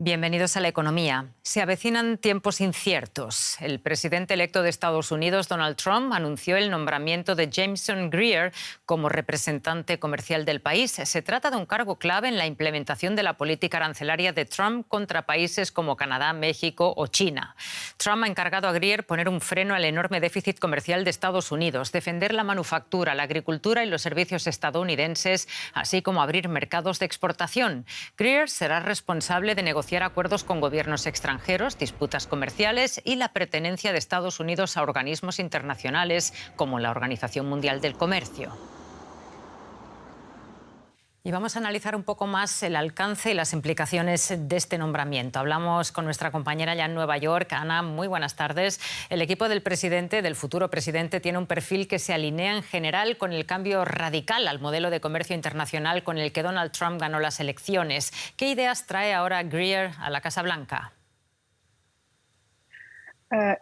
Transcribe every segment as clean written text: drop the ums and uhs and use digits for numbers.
Bienvenidos a La Economía. Se avecinan tiempos inciertos. El presidente electo de Estados Unidos, Donald Trump, anunció el nombramiento de Jameson Greer como representante comercial del país. Se trata de un cargo clave en la implementación de la política arancelaria de Trump contra países como Canadá, México o China. Trump ha encargado a Greer poner un freno al enorme déficit comercial de Estados Unidos, defender la manufactura, la agricultura y los servicios estadounidenses, así como abrir mercados de exportación. Greer será responsable de negociar acuerdos con gobiernos extranjeros, disputas comerciales y la pertenencia de Estados Unidos a organismos internacionales como la Organización Mundial del Comercio. Y vamos a analizar un poco más el alcance y las implicaciones de este nombramiento. Hablamos con nuestra compañera ya en Nueva York. Ana, muy buenas tardes. El equipo del presidente, del futuro presidente, tiene un perfil que se alinea en general con el cambio radical al modelo de comercio internacional con el que Donald Trump ganó las elecciones. ¿Qué ideas trae ahora Greer a la Casa Blanca?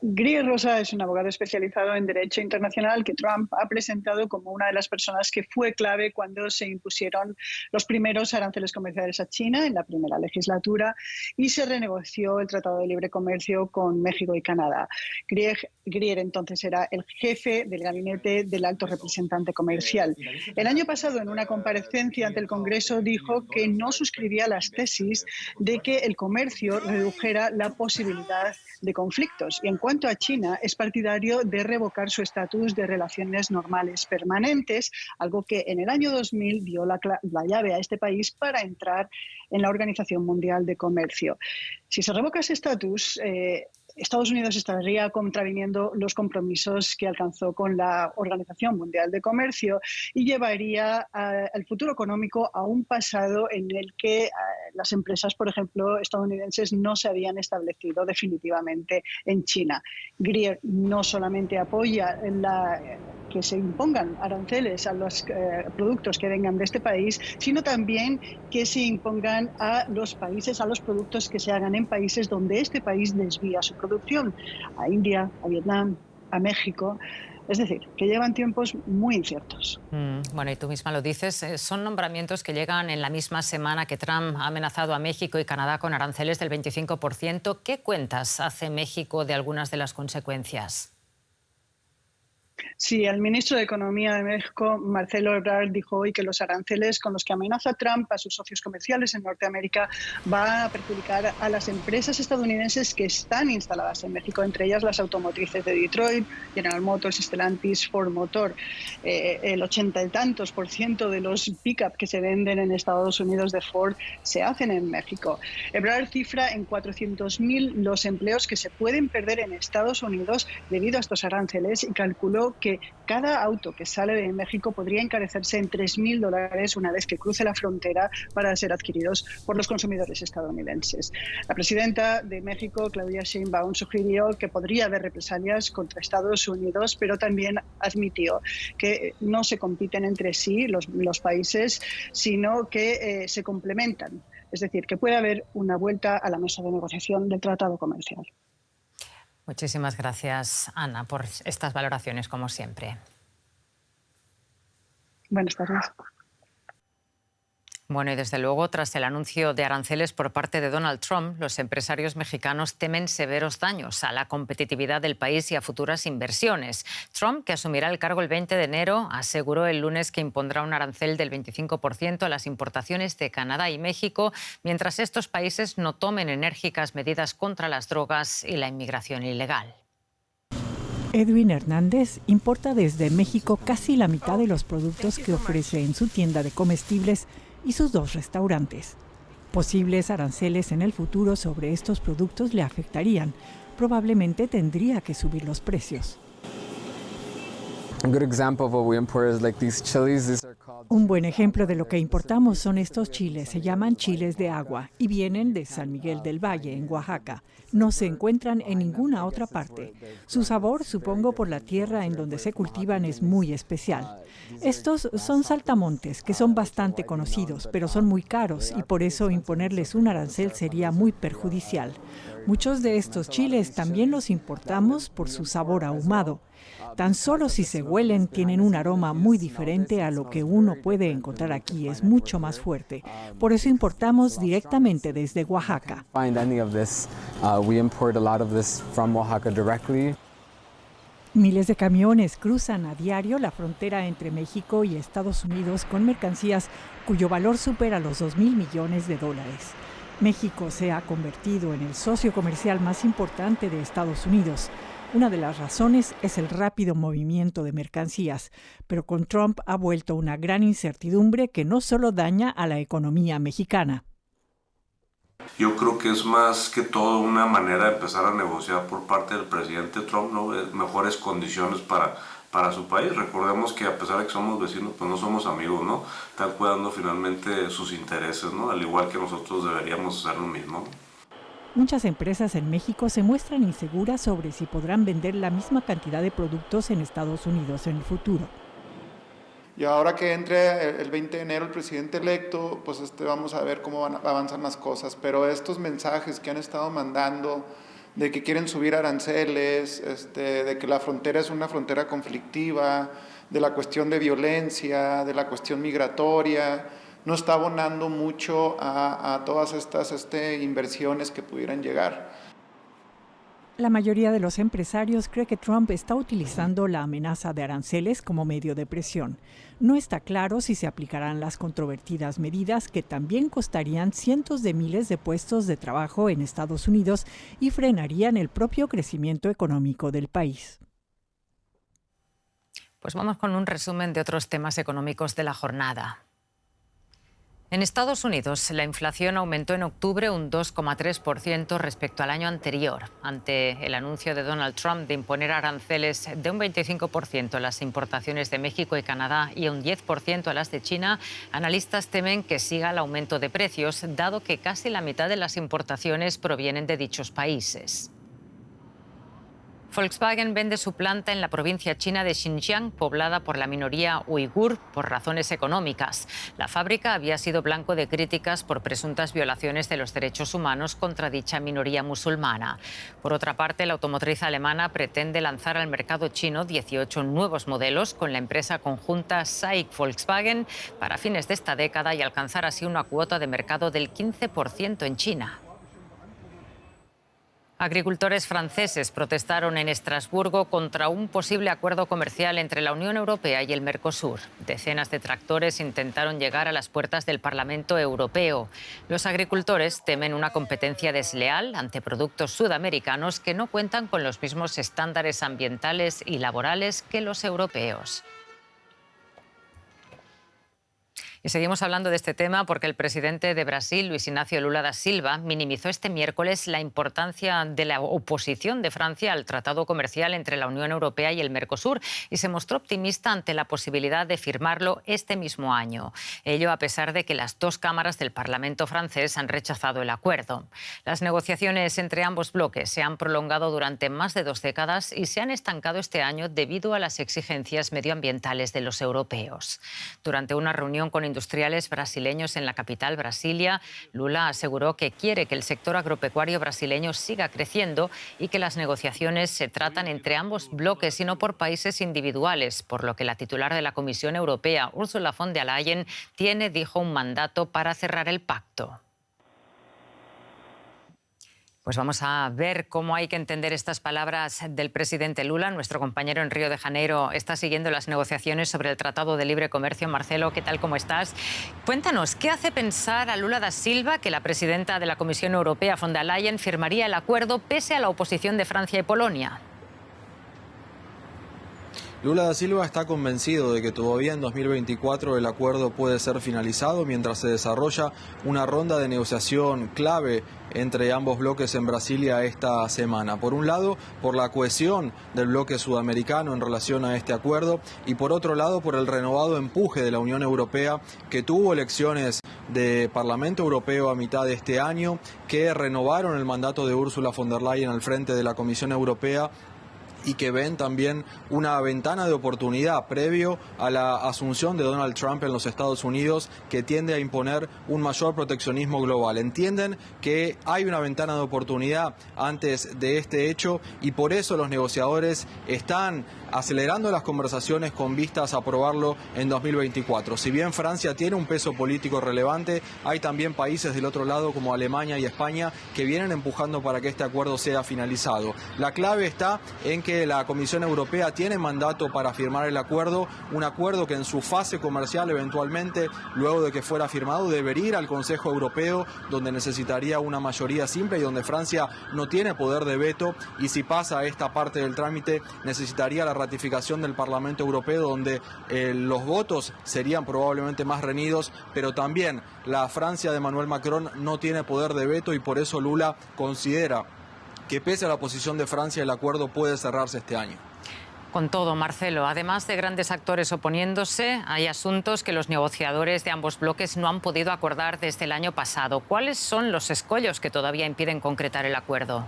Greer Rosa es un abogado especializado en Derecho Internacional que Trump ha presentado como una de las personas que fue clave cuando se impusieron los primeros aranceles comerciales a China en la primera legislatura y se renegoció el Tratado de Libre Comercio con México y Canadá. Greer entonces era el jefe del gabinete del alto representante comercial. El año pasado, en una comparecencia ante el Congreso, dijo que no suscribía las tesis de que el comercio redujera la posibilidad de conflictos. Y en cuanto a China, es partidario de revocar su estatus de relaciones normales permanentes, algo que en el año 2000 dio la llave a este país para entrar en la Organización Mundial de Comercio. Si se revoca ese estatus, Estados Unidos estaría contraviniendo los compromisos que alcanzó con la Organización Mundial de Comercio y llevaría al futuro económico a un pasado en el que las empresas, por ejemplo, estadounidenses no se habían establecido definitivamente en China. Greer no solamente apoya que se impongan aranceles a los productos que vengan de este país, sino también que se impongan a los países, a los productos que se hagan en países donde este país desvía su producción, a India, a Vietnam, a México. Es decir, que llevan tiempos muy inciertos. Bueno, y tú misma lo dices, son nombramientos que llegan en la misma semana que Trump ha amenazado a México y Canadá con aranceles del 25%. ¿Qué cuentas hace México de algunas de las consecuencias? Sí, el ministro de Economía de México, Marcelo Ebrard, dijo hoy que los aranceles con los que amenaza Trump a sus socios comerciales en Norteamérica van a perjudicar a las empresas estadounidenses que están instaladas en México, entre ellas las automotrices de Detroit, General Motors, Stellantis, Ford Motor. El 80 y tantos por ciento de los pick-up que se venden en Estados Unidos de Ford se hacen en México. Ebrard cifra en 400.000 los empleos que se pueden perder en Estados Unidos debido a estos aranceles y calculó que cada auto que sale de México podría encarecerse en $3.000 una vez que cruce la frontera para ser adquiridos por los consumidores estadounidenses. La presidenta de México, Claudia Sheinbaum, sugirió que podría haber represalias contra Estados Unidos, pero también admitió que no se compiten entre sí los países, sino que se complementan. Es decir, que puede haber una vuelta a la mesa de negociación del tratado comercial. Muchísimas gracias, Ana, por estas valoraciones, como siempre. Buenas tardes. Bueno, y desde luego, tras el anuncio de aranceles por parte de Donald Trump, los empresarios mexicanos temen severos daños a la competitividad del país y a futuras inversiones. Trump, que asumirá el cargo el 20 de enero, aseguró el lunes que impondrá un arancel del 25% a las importaciones de Canadá y México, mientras estos países no tomen enérgicas medidas contra las drogas y la inmigración ilegal. Edwin Hernández importa desde México casi la mitad de los productos que ofrece en su tienda de comestibles y sus 2 restaurantes. Posibles aranceles en el futuro sobre estos productos le afectarían. Probablemente tendría que subir los precios. Un buen ejemplo de lo que importamos son estos chiles. Se llaman chiles de agua y vienen de San Miguel del Valle, en Oaxaca. No se encuentran en ninguna otra parte. Su sabor, supongo por la tierra en donde se cultivan, es muy especial. Estos son saltamontes, que son bastante conocidos, pero son muy caros y por eso imponerles un arancel sería muy perjudicial. Muchos de estos chiles también los importamos por su sabor ahumado. Tan solo si se huelen tienen un aroma muy diferente a lo que uno puede encontrar aquí, es mucho más fuerte. Por eso importamos directamente desde Oaxaca. Miles de camiones cruzan a diario la frontera entre México y Estados Unidos con mercancías cuyo valor supera los $2,000 millones. México se ha convertido en el socio comercial más importante de Estados Unidos. Una de las razones es el rápido movimiento de mercancías, pero con Trump ha vuelto una gran incertidumbre que no solo daña a la economía mexicana. Yo creo que es más que todo una manera de empezar a negociar por parte del presidente Trump, ¿no? Mejores condiciones para su país. Recordemos que a pesar de que somos vecinos, pues no somos amigos, ¿no? Están cuidando finalmente sus intereses, ¿no? Al igual que nosotros deberíamos hacer lo mismo. Muchas empresas en México se muestran inseguras sobre si podrán vender la misma cantidad de productos en Estados Unidos en el futuro. Y ahora que entre el 20 de enero el presidente electo, pues vamos a ver cómo avanzan las cosas. Pero estos mensajes que han estado mandando de que quieren subir aranceles, de que la frontera es una frontera conflictiva, de la cuestión de violencia, de la cuestión migratoria, no está abonando mucho a todas estas inversiones que pudieran llegar. La mayoría de los empresarios cree que Trump está utilizando la amenaza de aranceles como medio de presión. No está claro si se aplicarán las controvertidas medidas que también costarían cientos de miles de puestos de trabajo en Estados Unidos y frenarían el propio crecimiento económico del país. Pues vamos con un resumen de otros temas económicos de la jornada. En Estados Unidos, la inflación aumentó en octubre un 2,3% respecto al año anterior, ante el anuncio de Donald Trump de imponer aranceles de un 25% a las importaciones de México y Canadá y un 10% a las de China. Analistas temen que siga el aumento de precios, dado que casi la mitad de las importaciones provienen de dichos países. Volkswagen vende su planta en la provincia china de Xinjiang, poblada por la minoría uigur, por razones económicas. La fábrica había sido blanco de críticas por presuntas violaciones de los derechos humanos contra dicha minoría musulmana. Por otra parte, la automotriz alemana pretende lanzar al mercado chino 18 nuevos modelos con la empresa conjunta SAIC-Volkswagen para fines de esta década y alcanzar así una cuota de mercado del 15% en China. Agricultores franceses protestaron en Estrasburgo contra un posible acuerdo comercial entre la Unión Europea y el Mercosur. Decenas de tractores intentaron llegar a las puertas del Parlamento Europeo. Los agricultores temen una competencia desleal ante productos sudamericanos que no cuentan con los mismos estándares ambientales y laborales que los europeos. Y seguimos hablando de este tema porque el presidente de Brasil, Luis Inácio Lula da Silva, minimizó este miércoles la importancia de la oposición de Francia al tratado comercial entre la Unión Europea y el Mercosur y se mostró optimista ante la posibilidad de firmarlo este mismo año. Ello a pesar de que las dos cámaras del Parlamento francés han rechazado el acuerdo. Las negociaciones entre ambos bloques se han prolongado durante más de 2 décadas y se han estancado este año debido a las exigencias medioambientales de los europeos. Durante una reunión con industriales brasileños en la capital, Brasilia, Lula aseguró que quiere que el sector agropecuario brasileño siga creciendo y que las negociaciones se tratan entre ambos bloques y no por países individuales, por lo que la titular de la Comisión Europea, Ursula von der Leyen, dijo, un mandato para cerrar el pacto. Pues vamos a ver cómo hay que entender estas palabras del presidente Lula. Nuestro compañero en Río de Janeiro está siguiendo las negociaciones sobre el Tratado de Libre Comercio. Marcelo, ¿qué tal? ¿Cómo estás? Cuéntanos, ¿qué hace pensar a Lula da Silva que la presidenta de la Comisión Europea, von der Leyen, firmaría el acuerdo pese a la oposición de Francia y Polonia? Lula da Silva está convencido de que todavía en 2024 el acuerdo puede ser finalizado mientras se desarrolla una ronda de negociación clave entre ambos bloques en Brasilia esta semana. Por un lado, por la cohesión del bloque sudamericano en relación a este acuerdo y por otro lado, por el renovado empuje de la Unión Europea que tuvo elecciones de Parlamento Europeo a mitad de este año que renovaron el mandato de Ursula von der Leyen al frente de la Comisión Europea y que ven también una ventana de oportunidad previo a la asunción de Donald Trump en los Estados Unidos, que tiende a imponer un mayor proteccionismo global. Entienden que hay una ventana de oportunidad antes de este hecho y por eso los negociadores están acelerando las conversaciones con vistas a aprobarlo en 2024. Si bien Francia tiene un peso político relevante, hay también países del otro lado como Alemania y España que vienen empujando para que este acuerdo sea finalizado. La clave está en que la Comisión Europea tiene mandato para firmar el acuerdo, un acuerdo que en su fase comercial eventualmente, luego de que fuera firmado, debería ir al Consejo Europeo, donde necesitaría una mayoría simple y donde Francia no tiene poder de veto, y si pasa esta parte del trámite necesitaría la ratificación del Parlamento Europeo, donde los votos serían probablemente más reñidos, pero también la Francia de Emmanuel Macron no tiene poder de veto y por eso Lula considera que pese a la posición de Francia el acuerdo puede cerrarse este año. Con todo, Marcelo, además de grandes actores oponiéndose, hay asuntos que los negociadores de ambos bloques no han podido acordar desde el año pasado. ¿Cuáles son los escollos que todavía impiden concretar el acuerdo?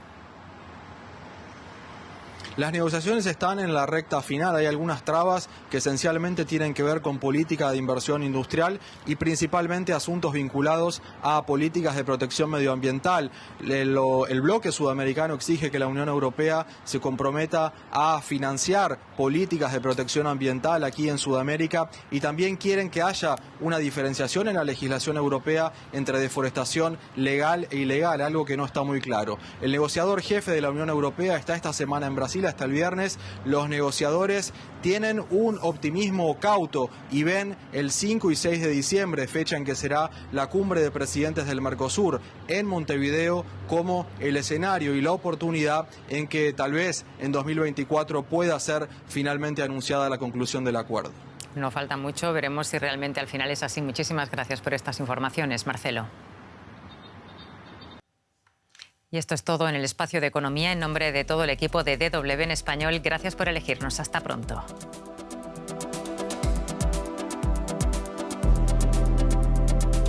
Las negociaciones están en la recta final. Hay algunas trabas que esencialmente tienen que ver con política de inversión industrial y principalmente asuntos vinculados a políticas de protección medioambiental. El bloque sudamericano exige que la Unión Europea se comprometa a financiar políticas de protección ambiental aquí en Sudamérica y también quieren que haya una diferenciación en la legislación europea entre deforestación legal e ilegal, algo que no está muy claro. El negociador jefe de la Unión Europea está esta semana en Brasil hasta el viernes. Los negociadores tienen un optimismo cauto y ven el 5 y 6 de diciembre, fecha en que será la cumbre de presidentes del Mercosur en Montevideo, como el escenario y la oportunidad en que tal vez en 2024 pueda ser finalmente anunciada la conclusión del acuerdo. No falta mucho, veremos si realmente al final es así. Muchísimas gracias por estas informaciones, Marcelo. Y esto es todo en el espacio de economía. En nombre de todo el equipo de DW en español, gracias por elegirnos. Hasta pronto.